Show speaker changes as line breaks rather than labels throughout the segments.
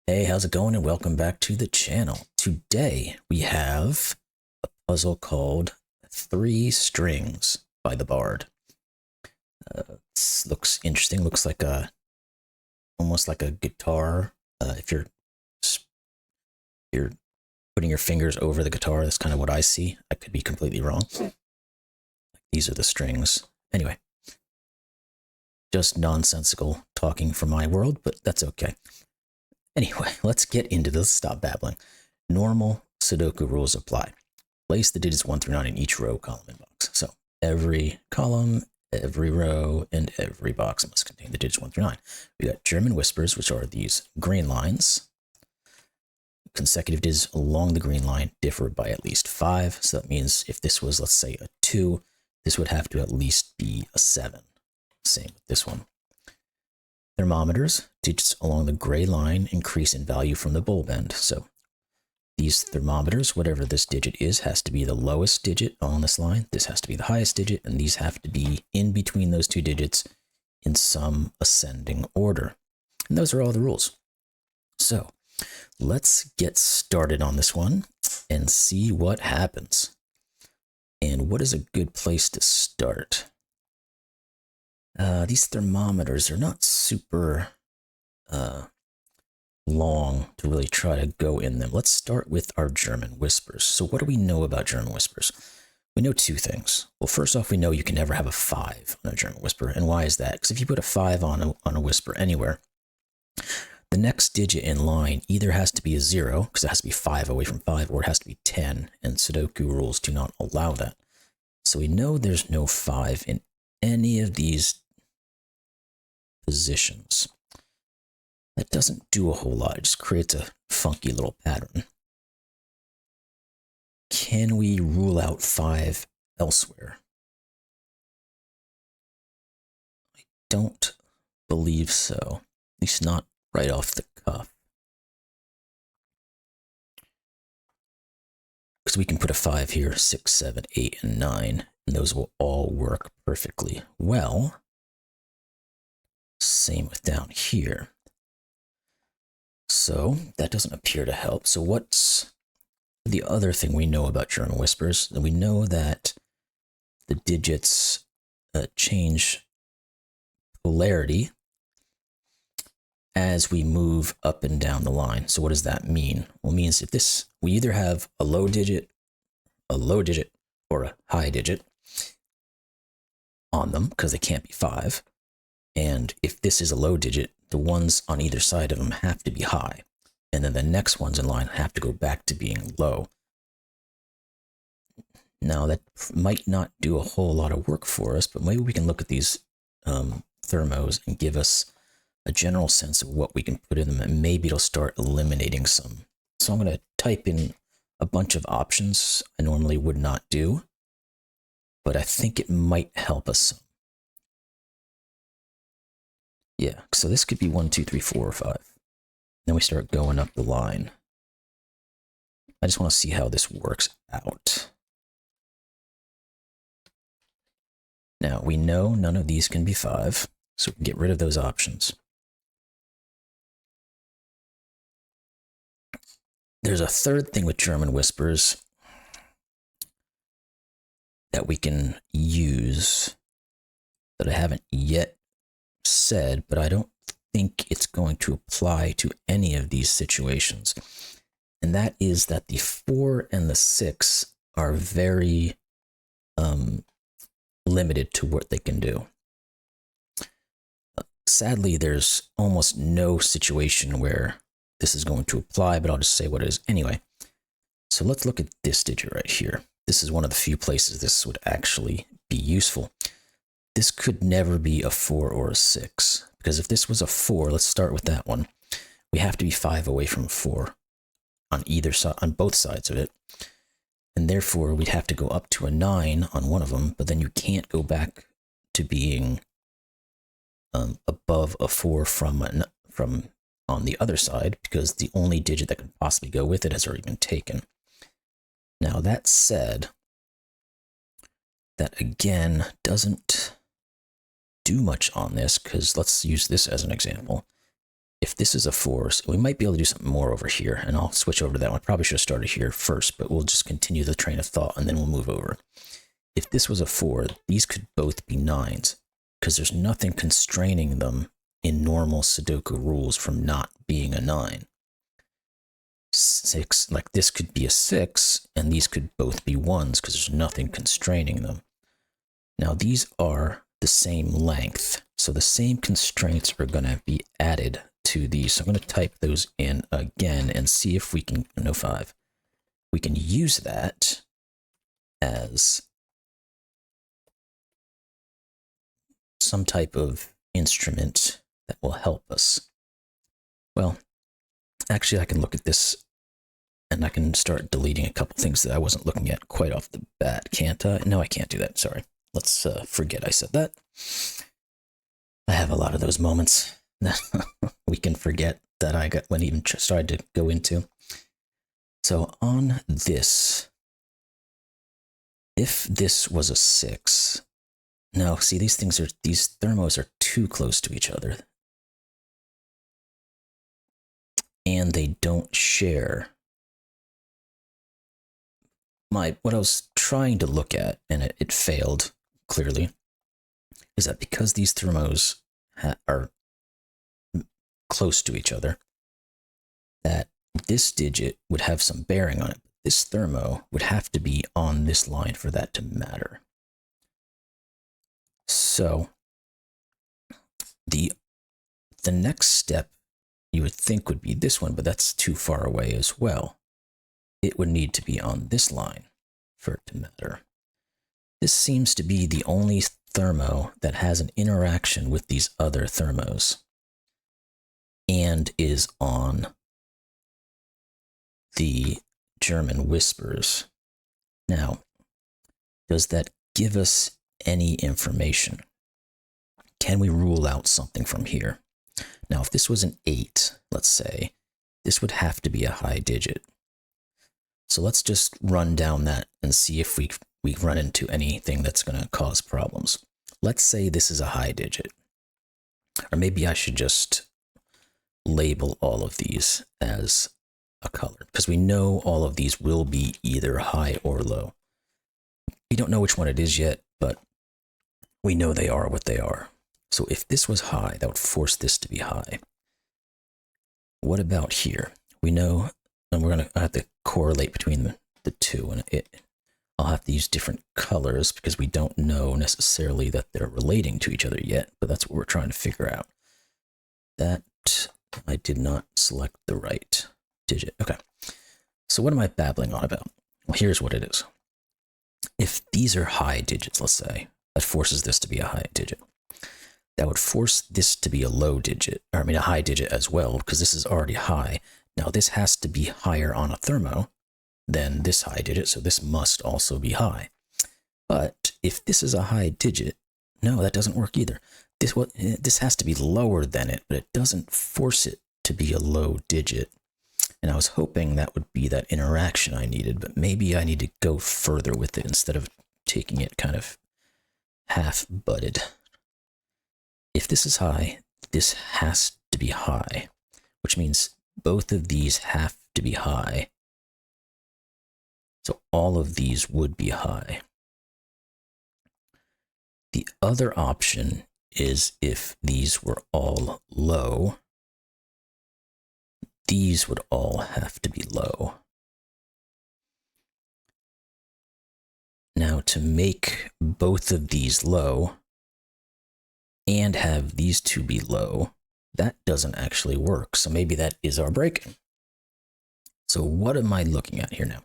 Hey, how's it going? And welcome back to the channel. Today we have a puzzle called Three Strings by the Bard. This looks interesting. Looks like almost like a guitar. If you're putting your fingers over the guitar, that's kind of what I see. I could be completely wrong. These are the strings. Anyway, just nonsensical talking from my world, but that's okay. Anyway, let's get into this. Stop babbling. Normal Sudoku rules apply. Place the digits 1 through 9 in each row, column, and box. So every column, every row, and every box must contain the digits 1 through 9. We got German Whispers, which are these green lines. Consecutive digits along the green line differ by at least 5. So that means if this was, let's say, a 2, this would have to at least be a 7. Same with this one. Thermometers, digits along the gray line increase in value from the bulb end. So these thermometers, whatever this digit is, has to be the lowest digit on this line. This has to be the highest digit, and these have to be in between those two digits in some ascending order. And those are all the rules. So let's get started on this one and see what happens. And what is a good place to start? These thermometers are not super long to really try to go in them. Let's start with our German Whispers. So what do we know about German Whispers? We know two things. Well, first off, we know you can never have a 5 on a German Whisper. And why is that? Because if you put a 5 on a Whisper anywhere, the next digit in line either has to be a 0, because it has to be 5 away from 5, or it has to be 10, and Sudoku rules do not allow that. So we know there's no 5 in any of these positions. That doesn't do a whole lot. It just creates a funky little pattern. Can we rule out 5 elsewhere? I don't believe so. At least not right off the cuff. Because we can put a 5 here, 6, 7, 8, and 9, and those will all work perfectly well. Same with down here. So that doesn't appear to help. So what's the other thing we know about German Whispers? We know that the digits change polarity as we move up and down the line. So what does that mean? Well, it means if we either have a low digit, or a high digit on them, because they can't be 5. And if this is a low digit, the ones on either side of them have to be high. And then the next ones in line have to go back to being low. Now, that might not do a whole lot of work for us, but maybe we can look at these thermos and give us a general sense of what we can put in them, and maybe it'll start eliminating some. So I'm going to type in a bunch of options I normally would not do, but I think it might help us some. Yeah, so this could be 1, 2, 3, 4, or 5. Then we start going up the line. I just want to see how this works out. Now, we know none of these can be 5, so we can get rid of those options. There's a third thing with German Whispers that we can use that I haven't yet said, but I don't think it's going to apply to any of these situations. And that is that the 4 and the 6 are very limited to what they can do. Sadly, there's almost no situation where this is going to apply, but I'll just say what it is anyway. So let's look at this digit right here. This is one of the few places this would actually be useful. This could never be a 4 or a 6, because if this was a 4, let's start with that one. We have to be 5 away from 4 on either side, on both sides of it. And therefore, we'd have to go up to a 9 on one of them, but then you can't go back to being above a 4 from on the other side, because the only digit that could possibly go with it has already been taken. Now, that said, that again doesn't do much on this, because let's use this as an example. if this is a 4, so we might be able to do something more over here, and I'll switch over to that one. I probably should have started here first, but we'll just continue the train of thought, and then we'll move over. If this was a 4, these could both be 9s, because there's nothing constraining them in normal Sudoku rules from not being a 9. 6, like this could be a 6, and these could both be 1s, because there's nothing constraining them. Now, these are the same length, so the same constraints are going to be added to these. So I'm going to type those in again and see if we can, no 5, we can use that as some type of instrument that will help us. Well, actually I can look at this and I can start deleting a couple things that I wasn't looking at quite off the bat, can't I? No, I can't do that, sorry. Let's forget I said that. I have a lot of those moments that we can forget that I got when even started to go into. So on this, if this was a 6, no, see these thermos are too close to each other. And they don't share. What I was trying to look at, and it failed clearly, is that because these thermos are close to each other, that this digit would have some bearing on it. This thermo would have to be on this line for that to matter. So the next step you would think would be this one, but that's too far away as well. It would need to be on this line for it to matter. This seems to be the only thermo that has an interaction with these other thermos and is on the German Whispers. Now, does that give us any information? Can we rule out something from here? Now, if this was an 8, let's say, this would have to be a high digit. So let's just run down that and see if we run into anything that's going to cause problems. Let's say this is a high digit. Or maybe I should just label all of these as a color, because we know all of these will be either high or low. We don't know which one it is yet, but we know they are what they are. So if this was high, that would force this to be high. What about here? We know, and we're going to have to correlate between the two, and I'll have to use different colors because we don't know necessarily that they're relating to each other yet, but that's what we're trying to figure out. That, I did not select the right digit. Okay, so what am I babbling on about? Well, here's what it is. If these are high digits, let's say, that forces this to be a high digit. That would force this to be a low digit, or I mean a high digit as well, because this is already high. Now this has to be higher on a thermo than this high digit, so this must also be high. But if this is a high digit, no, that doesn't work either. This has to be lower than it, but it doesn't force it to be a low digit. And I was hoping that would be that interaction I needed, but maybe I need to go further with it instead of taking it kind of half-butted. If this is high, this has to be high, which means both of these have to be high. So all of these would be high. The other option is if these were all low, these would all have to be low. Now to make both of these low and have these two be low, that doesn't actually work. So maybe that is our break. So what am I looking at here now?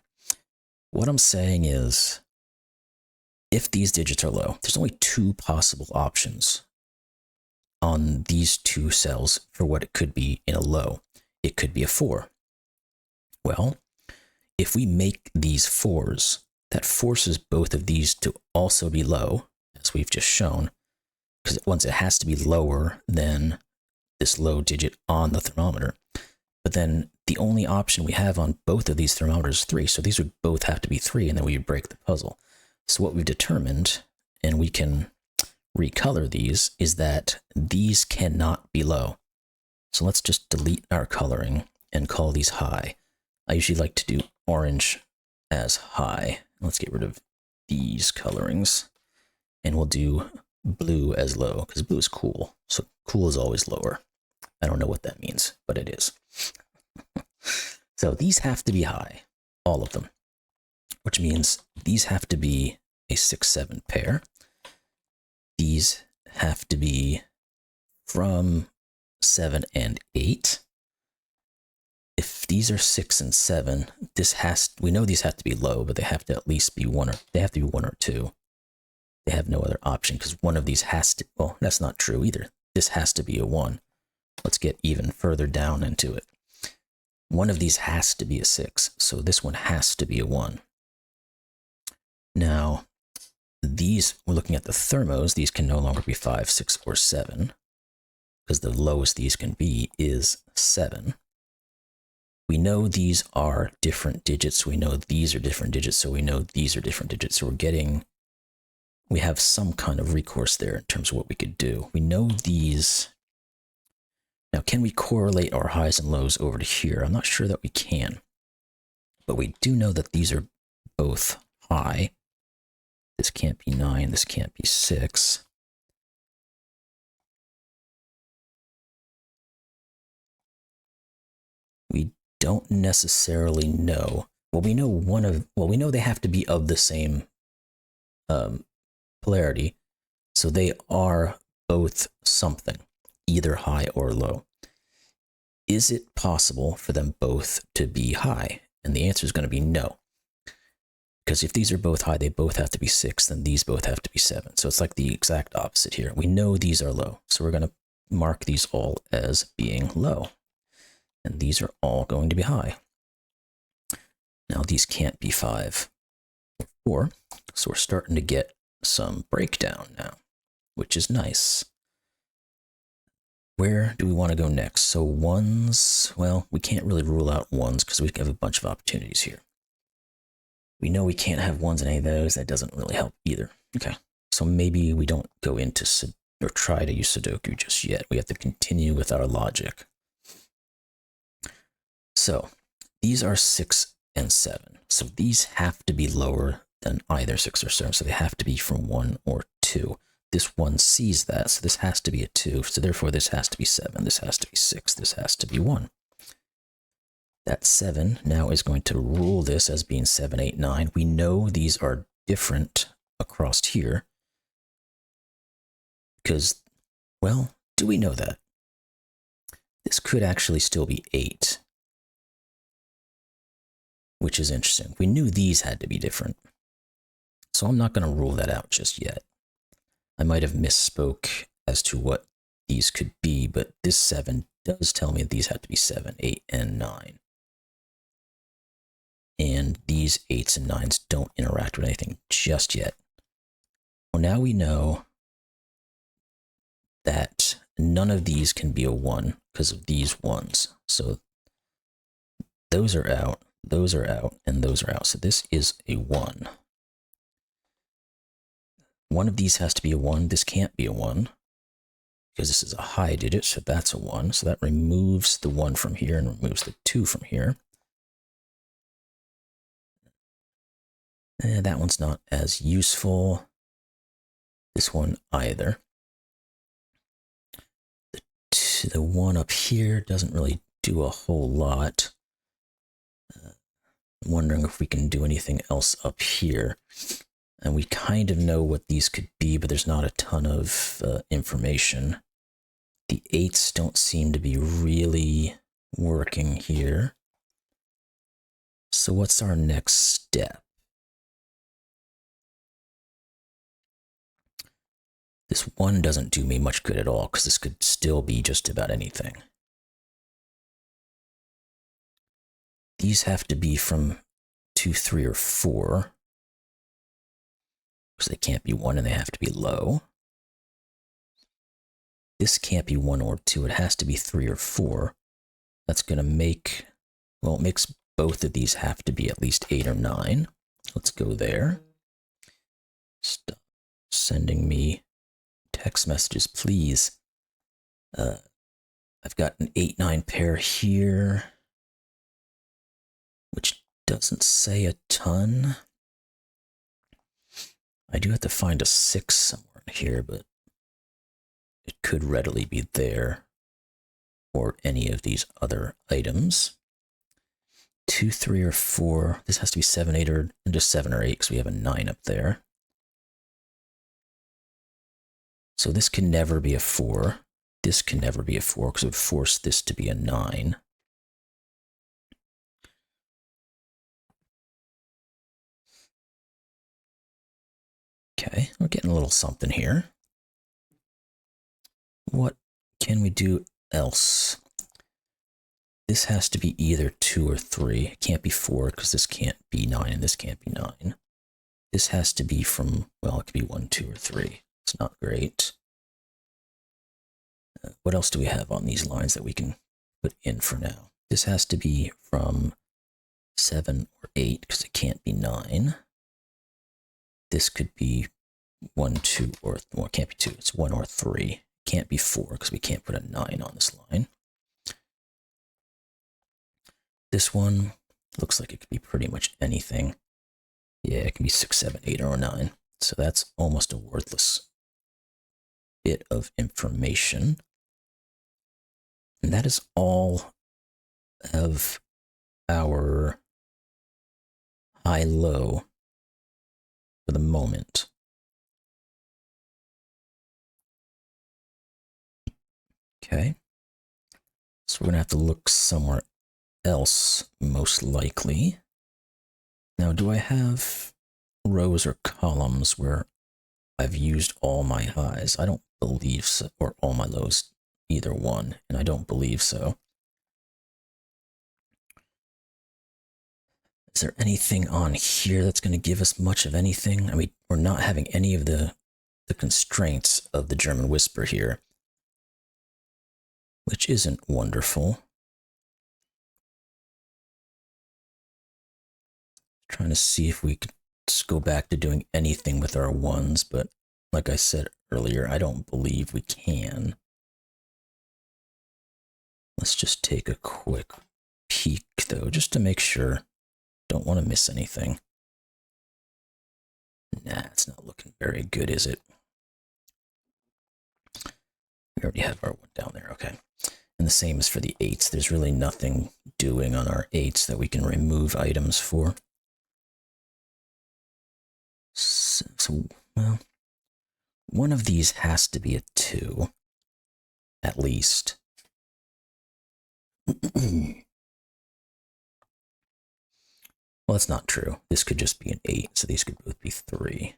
What I'm saying is, if these digits are low, there's only two possible options on these two cells for what it could be in a low. It could be a 4. Well, if we make these 4s, that forces both of these to also be low, as we've just shown, because once it has to be lower than this low digit on the thermometer. But then the only option we have on both of these thermometers is 3, so these would both have to be 3, and then we would break the puzzle. So what we've determined, and we can recolor these, is that these cannot be low. So let's just delete our coloring and call these high. I usually like to do orange as high. Let's get rid of these colorings. And we'll do blue as low, because blue is cool. So cool is always lower. I don't know what that means, but it is. So these have to be high, all of them, which means these have to be a 6-7 pair. These have to be from 7 and 8. If these are 6 and 7, we know these have to be low, but they have to at least be they have to be 1 or 2. They have no other option because one of these has to, well, that's not true either. This has to be a 1. Let's get even further down into it. One of these has to be a 6, so this one has to be a 1. Now, these, we're looking at the thermos, these can no longer be 5, 6, or 7, because the lowest these can be is 7. We know these are different digits, we know these are different digits, so we know these are different digits, so we have some kind of recourse there in terms of what we could do. We know these. Now, can we correlate our highs and lows over to here? I'm not sure that we can, but we do know that these are both high. This can't be 9, this can't be 6. We don't necessarily know. Well, we know we know they have to be of the same polarity, so they are both something, either high or low. Is it possible for them both to be high? And the answer is going to be no. Because if these are both high, they both have to be 6, then these both have to be 7. So it's like the exact opposite here. We know these are low, so we're going to mark these all as being low. And these are all going to be high. Now these can't be 5 or 4, so we're starting to get some breakdown now, which is nice. Where do we want to go next? So ones, well, we can't really rule out ones because we have a bunch of opportunities here. We know we can't have ones in any of those. That doesn't really help either. Okay, so maybe we don't go into or try to use Sudoku just yet. We have to continue with our logic. So these are 6 and 7. So these have to be lower than either 6 or 7. So they have to be from 1 or 2. This one sees that, so this has to be a 2. So therefore this has to be 7. This has to be 6. This has to be 1. That 7 now is going to rule this as being 7, 8, 9. We know these are different across here. Because, well, do we know that? This could actually still be 8. Which is interesting. We knew these had to be different. So I'm not going to rule that out just yet. I might have misspoke as to what these could be, but this 7 does tell me that these have to be 7, 8, and 9. And these 8s and 9s don't interact with anything just yet. Well, now we know that none of these can be a 1 because of these ones. So those are out, and those are out. So this is a 1. One of these has to be a 1. This can't be a 1 because this is a high digit, so that's a 1. So that removes the 1 from here and removes the 2 from here. And that one's not as useful. This one either. The one up here doesn't really do a whole lot. I'm wondering if we can do anything else up here. And we kind of know what these could be, but there's not a ton of information. The 8s don't seem to be really working here. So what's our next step? This 1 doesn't do me much good at all, because this could still be just about anything. These have to be from 2, 3, or 4. Because they can't be 1 and they have to be low. This can't be 1 or 2. It has to be 3 or 4. That's going to make, well, it makes both of these have to be at least 8 or 9. Let's go there. Stop sending me text messages, please. I've got an 8-9 pair here, which doesn't say a ton. I do have to find a 6 somewhere in here, but it could readily be there or any of these other items. 2, 3, or 4. This has to be 7, 8, or just 7 or 8 because we have a 9 up there. So this can never be a 4. This can never be a 4 because it would force this to be a 9. Okay, we're getting a little something here. What can we do else? This has to be either 2 or 3. It can't be 4 because this can't be 9 and this can't be 9. This has to be from, well, it could be 1, 2, or 3. It's not great. What else do we have on these lines that we can put in for now? This has to be from 7 or 8 because it can't be 9. This could be 1, 2, or, well, it can't be 2. It's 1 or 3. It can't be 4 because we can't put a 9 on this line. This one looks like it could be pretty much anything. Yeah, it can be 6, 7, 8, or 9. So that's almost a worthless bit of information. And that is all of our high-low for the moment. Okay. So we're going to have to look somewhere else, most likely. Now, do I have rows or columns where I've used all my highs? I don't believe so, or all my lows, either one, and I don't believe so. Is there anything on here that's going to give us much of anything? I mean, we're not having any of the constraints of the German Whisper here, which isn't wonderful. Trying to see if we could just go back to doing anything with our ones, but like I said earlier, I don't believe we can. Let's just take a quick peek, though, just to make sure. Don't want to miss anything. Nah, it's not looking very good, is it? We already have our one down there, okay. And the same is for the 8s. There's really nothing doing on our 8s that we can remove items for. So, well, one of these has to be a 2, at least. Well, that's not true. This could just be an 8, so these could both be 3.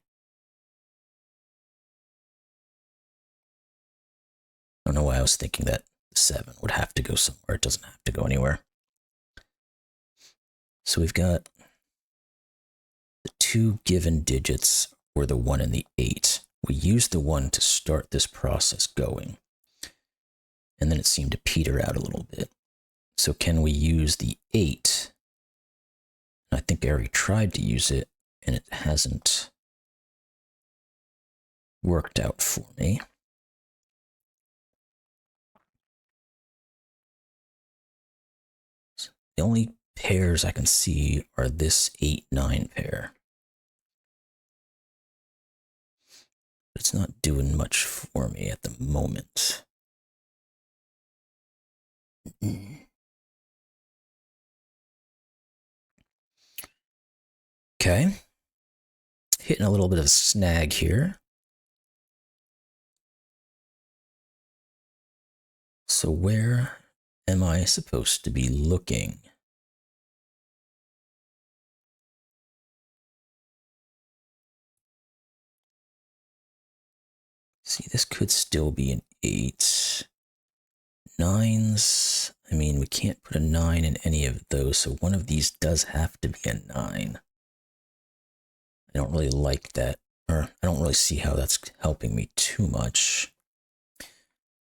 I don't know why I was thinking that 7 would have to go somewhere. It doesn't have to go anywhere. So we've got the 2 given digits were the 1 and the 8. We used the 1 to start this process going, and then it seemed to peter out a little bit. So can we use the 8? I think I already tried to use it, and it hasn't worked out for me. So the only pairs I can see are this 8-9 pair. It's not doing much for me at the moment. Okay. Hitting a little bit of a snag here. So where am I supposed to be looking? See, this could still be an 8. 9s, I mean, we can't put a 9 in any of those, so one of these does have to be a 9. I don't really like that, or I don't really see how that's helping me too much.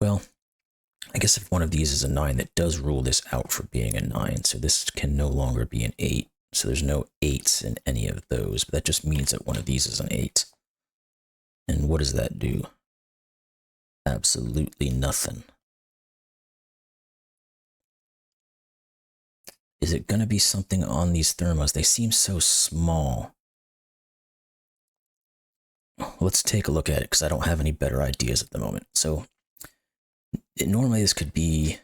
Well, I guess if one of these is a 9, that does rule this out for being a 9, so this can no longer be an 8. So there's no 8s in any of those, but that just means that one of these is an 8. And what does that do? Absolutely nothing. Is it going to be something on these thermos? They seem so small. Let's take a look at it because I don't have any better ideas at the moment. So normally this could be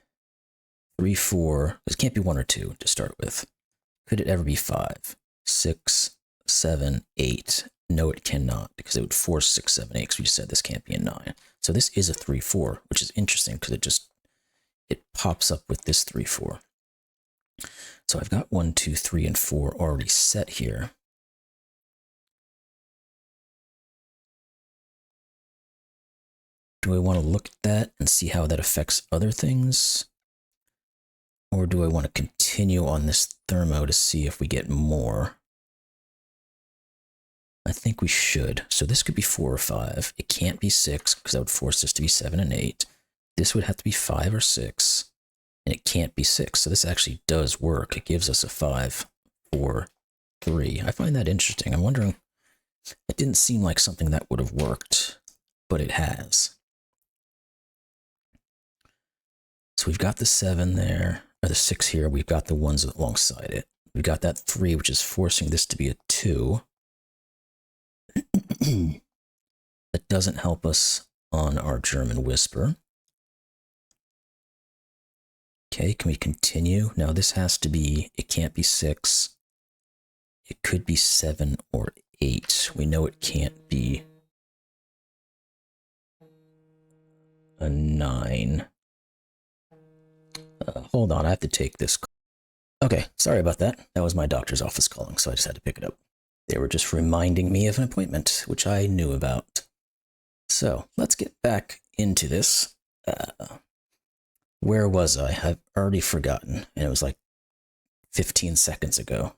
3, 4. This can't be 1 or 2 to start with. Could it ever be 5, 6, 7, 8? No, it cannot, because it would force 6, 7, 8, because we said this can't be a 9. So this is a 3, 4, which is interesting because it pops up with this 3, 4. So I've got 1, 2, 3, and 4 already set here. Do I want to look at that and see how that affects other things? Or do I want to continue on this thermo to see if we get more? I think we should. So this could be 4 or 5. It can't be 6 because that would force this to be 7 and 8. This would have to be 5 or 6. And it can't be 6. So this actually does work. It gives us a 5, 4, 3. I find that interesting. I'm wondering, it didn't seem like something that would have worked, but it has. So we've got the 7 there, or the 6 here. We've got the 1s alongside it. We've got that 3, which is forcing this to be a 2. That doesn't help us on our German Whisper. Okay, can we continue? Now this has to be, it can't be 6. It could be 7 or 8. We know it can't be a 9. Hold on, I have to take this. Okay, sorry about that. That was my doctor's office calling, so I just had to pick it up. They were just reminding me of an appointment, which I knew about. So let's get back into this. Where was I? I've already forgotten, and it was like 15 seconds ago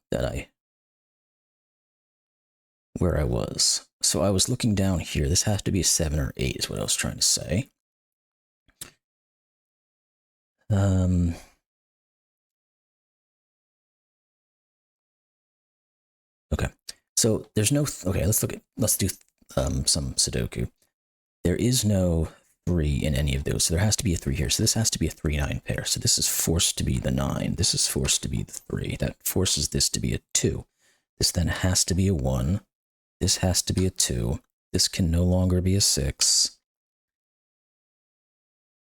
where I was. So I was looking down here. This has to be a 7 or 8 is what I was trying to say. Okay, so there's no, okay, let's do some Sudoku. There is no 3 in any of those, so there has to be a 3 here. So this has to be a 3-9 pair. So this is forced to be the 9. This is forced to be the 3. That forces this to be a 2. This then has to be a 1. This has to be a 2. This can no longer be a 6.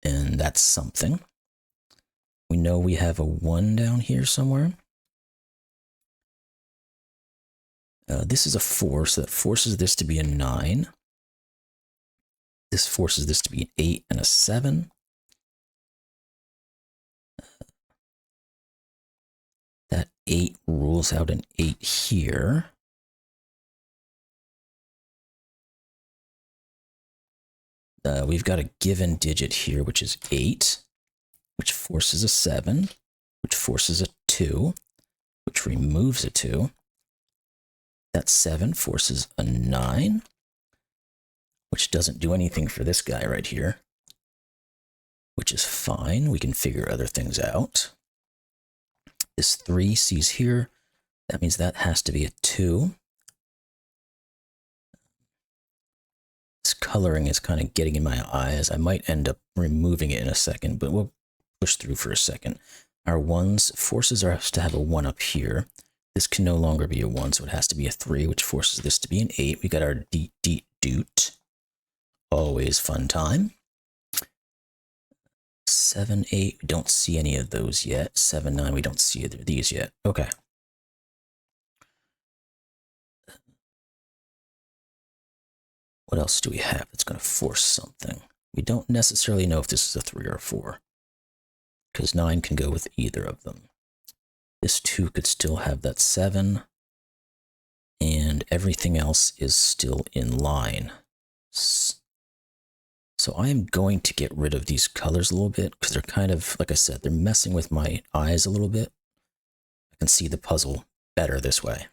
And that's something. We know we have a 1 down here somewhere. This is a 4, so that forces this to be a 9. This forces this to be an 8 and a 7. That 8 rules out an 8 here. We've got a given digit here, which is 8, which forces a 7, which forces a 2, which removes a 2. That 7 forces a 9, which doesn't do anything for this guy right here, which is fine. We can figure other things out. This 3 sees here. That means that has to be a 2. This coloring is kind of getting in my eyes. I might end up removing it in a second, but we'll push through for a second. Our 1s forces us to have a 1 up here. This can no longer be a 1, so it has to be a 3, which forces this to be an 8. We got our doot. Always fun time. 7, 8, we don't see any of those yet. 7, 9, we don't see either of these yet. Okay. What else do we have that's going to force something? We don't necessarily know if this is a 3 or a 4, because 9 can go with either of them. This 2 could still have that 7, and everything else is still in line. So I am going to get rid of these colors a little bit, because they're kind of, like I said, they're messing with my eyes a little bit. I can see the puzzle better this way.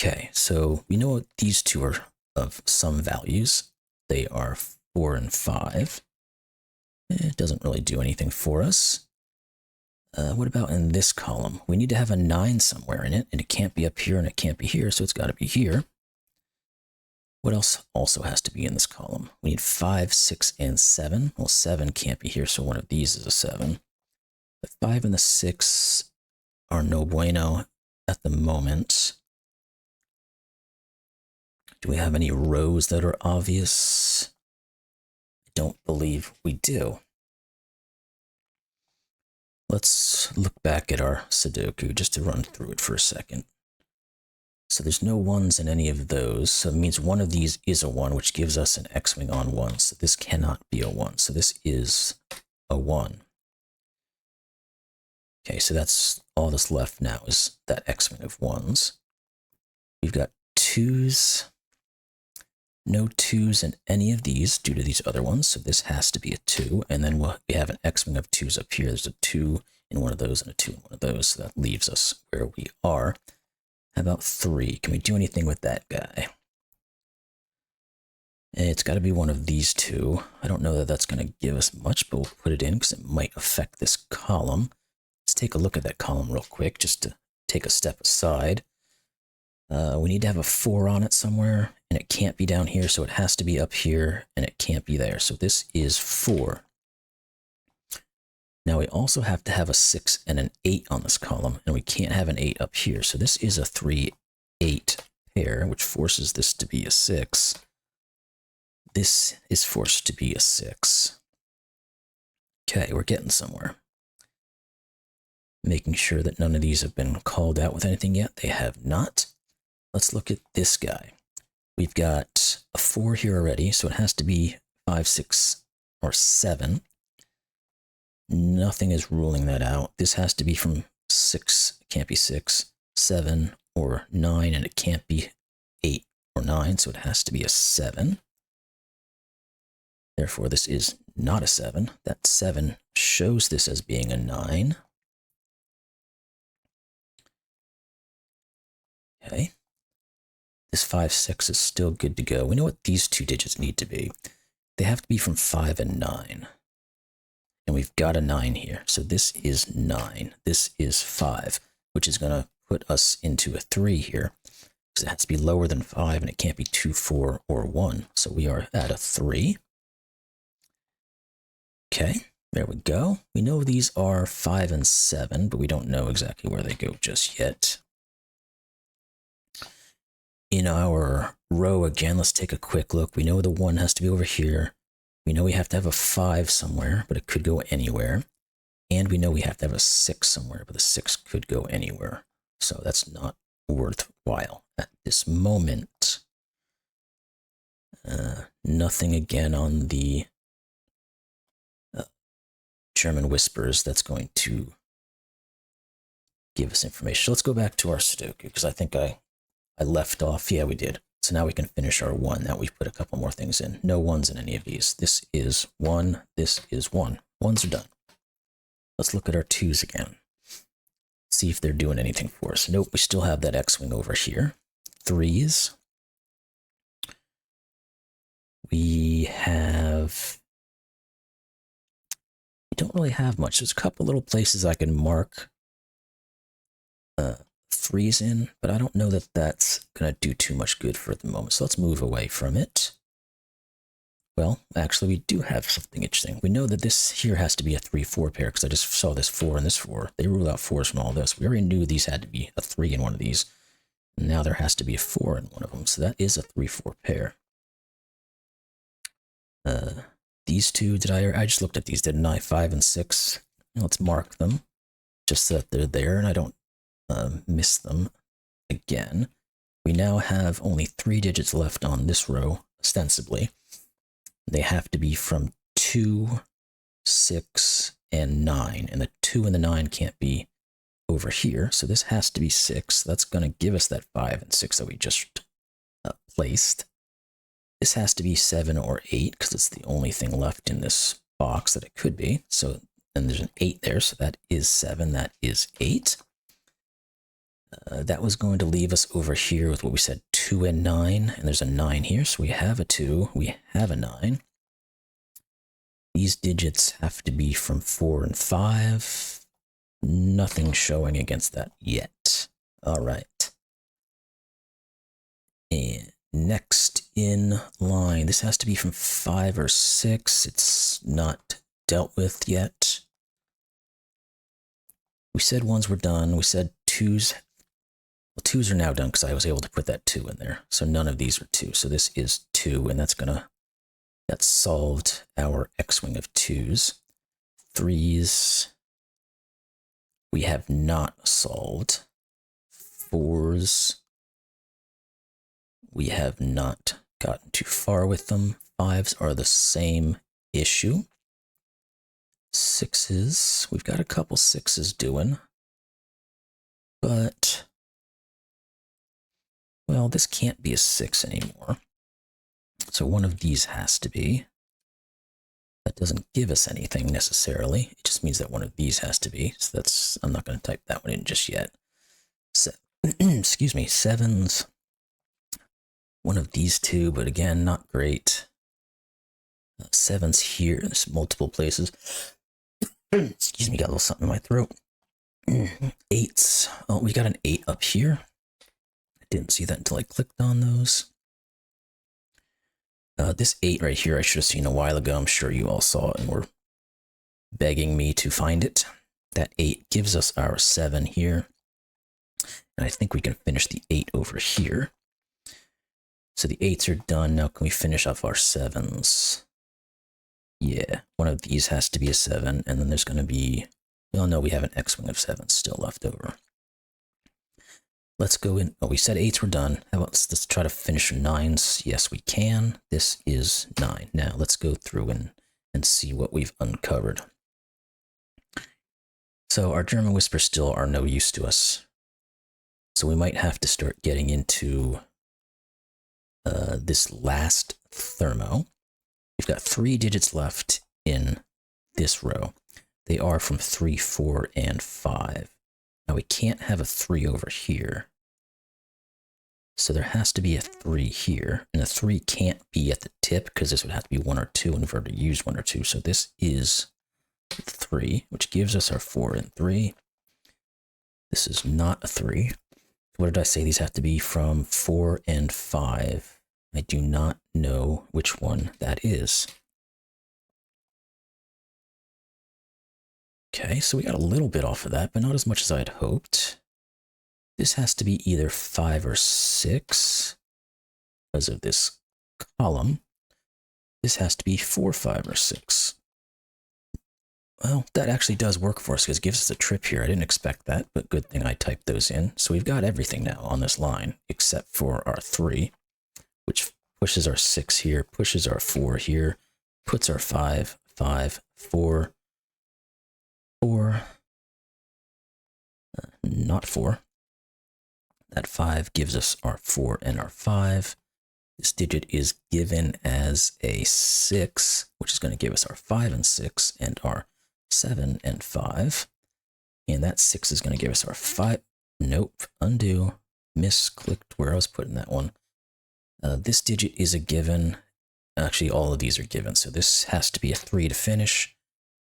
Okay, so we know these two are of some values. They are 4 and 5. It doesn't really do anything for us. What about in this column? We need to have a 9 somewhere in it, and it can't be up here and it can't be here, so it's got to be here. What else also has to be in this column? We need 5, 6, and 7. Well, 7 can't be here, so one of these is a 7. The 5 and the 6 are no bueno at the moment. Do we have any rows that are obvious? I don't believe we do. Let's look back at our Sudoku just to run through it for a second. So there's no 1s in any of those, so it means one of these is a 1, which gives us an X-wing on 1, so this cannot be a 1, so this is a 1. Okay, so that's all that's left now is that X-wing of 1s. We've got 2s, no 2s in any of these due to these other ones, so this has to be a 2, and then we have an X-wing of 2s up here. There's a 2 in one of those and a 2 in one of those, so that leaves us where we are. How about 3? Can we do anything with that guy? It's got to be one of these two. I don't know that that's going to give us much, but we'll put it in because it might affect this column. Let's take a look at that column real quick, just to take a step aside. We need to have a 4 on it somewhere, and it can't be down here, so it has to be up here, and it can't be there. So this is 4. Now we also have to have a 6 and an 8 on this column, and we can't have an 8 up here. So this is a 3-8 pair, which forces this to be a 6. This is forced to be a 6. Okay, we're getting somewhere. Making sure that none of these have been called out with anything yet. They have not. Let's look at this guy. We've got a 4 here already, so it has to be 5, 6, or 7. Nothing is ruling that out. This has to be from 6, it can't be 6, 7, or 9, and it can't be 8 or 9, so it has to be a 7. Therefore, this is not a 7. That 7 shows this as being a 9. Okay. This 5, 6 is still good to go. We know what these two digits need to be. They have to be from 5 and 9. And we've got a 9 here. So this is 9. This is 5, which is going to put us into a 3 here. Because it has to be lower than 5, and it can't be 2, 4, or 1. So we are at a 3. Okay, there we go. We know these are 5 and 7, but we don't know exactly where they go just yet. In our row again, let's take a quick look. We know the 1 has to be over here. We know we have to have a 5 somewhere, but it could go anywhere. And we know we have to have a 6 somewhere, but the 6 could go anywhere. So that's not worthwhile at this moment. Nothing again on the German Whispers that's going to give us information. So let's go back to our Sudoku, because I think I left off. Yeah, we did. So now we can finish our 1. Now we've put a couple more things in. No 1s in any of these. This is 1. This is 1. 1s are done. Let's look at our 2s again. See if they're doing anything for us. Nope, we still have that X-wing over here. 3s. We don't really have much. There's a couple little places I can mark 3s in, but I don't know that that's going to do too much good for the moment. So let's move away from it. Well, actually, we do have something interesting. We know that this here has to be a 3-4 pair, because I just saw this 4 and this 4. They rule out 4s from all this. We already knew these had to be a 3 in one of these. Now there has to be a 4 in one of them, so that is a 3-4 pair. These two, I just looked at these, didn't I? 5 and 6. Let's mark them, just so that they're there and I don't miss them again. We now have only 3 digits left on this row, ostensibly. They have to be from 2, 6, and 9, and the 2 and the 9 can't be over here, so this has to be 6. That's going to give us that 5 and 6 that we just placed. This has to be 7 or 8, because it's the only thing left in this box that it could be. So, and there's an 8 there, so that is 7, that is 8. That was going to leave us over here with what we said, 2 and 9, and there's a 9 here, so we have a 2, we have a 9. These digits have to be from 4 and 5. Nothing showing against that yet. All right. And next in line, this has to be from 5 or 6. It's not dealt with yet. We said ones were done. We said twos. Well, twos are now done because I was able to put that 2 in there. So none of these are 2. So this is 2, and that solved our X-wing of 2s. 3s, we have not solved. 4s, we have not gotten too far with them. 5s are the same issue. 6s, we've got a couple 6s doing. But, well, this can't be a 6 anymore. So one of these has to be. That doesn't give us anything necessarily. It just means that one of these has to be. So I'm not going to type that one in just yet. Excuse me, 7s. One of these two, but again, not great. 7s here. There's multiple places. Excuse me, got a little something in my throat. 8s. Oh, we got an 8 up here. I didn't see that until I clicked on those. This 8 right here, I should have seen a while ago. I'm sure you all saw it and were begging me to find it. That 8 gives us our 7 here. And I think we can finish the 8 over here. So the 8s are done. Now can we finish off our 7s? Yeah, one of these has to be a 7. And then there's going to be... Well, no, we have an X-wing of 7s still left over. Let's go in. Oh, we said 8s were done. How about let's try to finish 9s. Yes, we can. This is 9. Now let's go through and see what we've uncovered. So our German Whispers still are no use to us. So we might have to start getting into this last thermo. We've got 3 digits left in this row. They are from 3, 4, and 5. Now we can't have a 3 over here. So there has to be a 3 here. And a 3 can't be at the tip because this would have to be 1 or 2 and we've already used 1 or 2. So this is 3, which gives us our 4 and 3. This is not a 3. What did I say? These have to be from 4 and 5. I do not know which one that is. Okay, so we got a little bit off of that, but not as much as I had hoped. This has to be either 5 or 6 because of this column. This has to be 4, 5, or 6. Well, that actually does work for us because it gives us a trip here. I didn't expect that, but good thing I typed those in. So we've got everything now on this line except for our 3, which pushes our 6 here, pushes our 4 here, puts our 5, 5, 4, 4, not 4. That 5 gives us our 4 and our 5. This digit is given as a 6, which is going to give us our 5 and 6 and our 7 and 5. And that 6 is going to give us our 5. Nope, undo, misclicked where I was putting that one. This digit is a given. Actually, all of these are given. So this has to be a 3 to finish.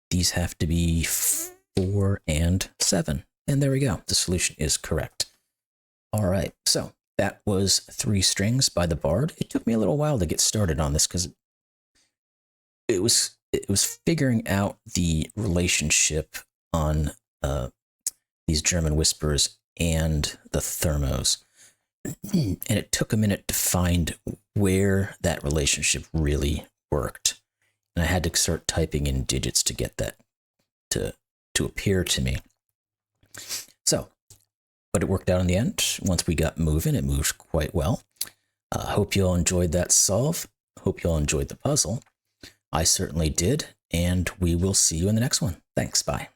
These have to be 4 and 7. And there we go. The solution is correct. All right. So that was 3 strings by the Bard. It took me a little while to get started on this because it was figuring out the relationship on these German Whispers and the thermos. And it took a minute to find where that relationship really worked. And I had to start typing in digits to get that to appear to me. So, but it worked out in the end. Once we got moving, it moved quite well. Hope you all enjoyed that solve. Hope you all enjoyed the puzzle. I certainly did, and we will see you in the next one. Thanks, bye.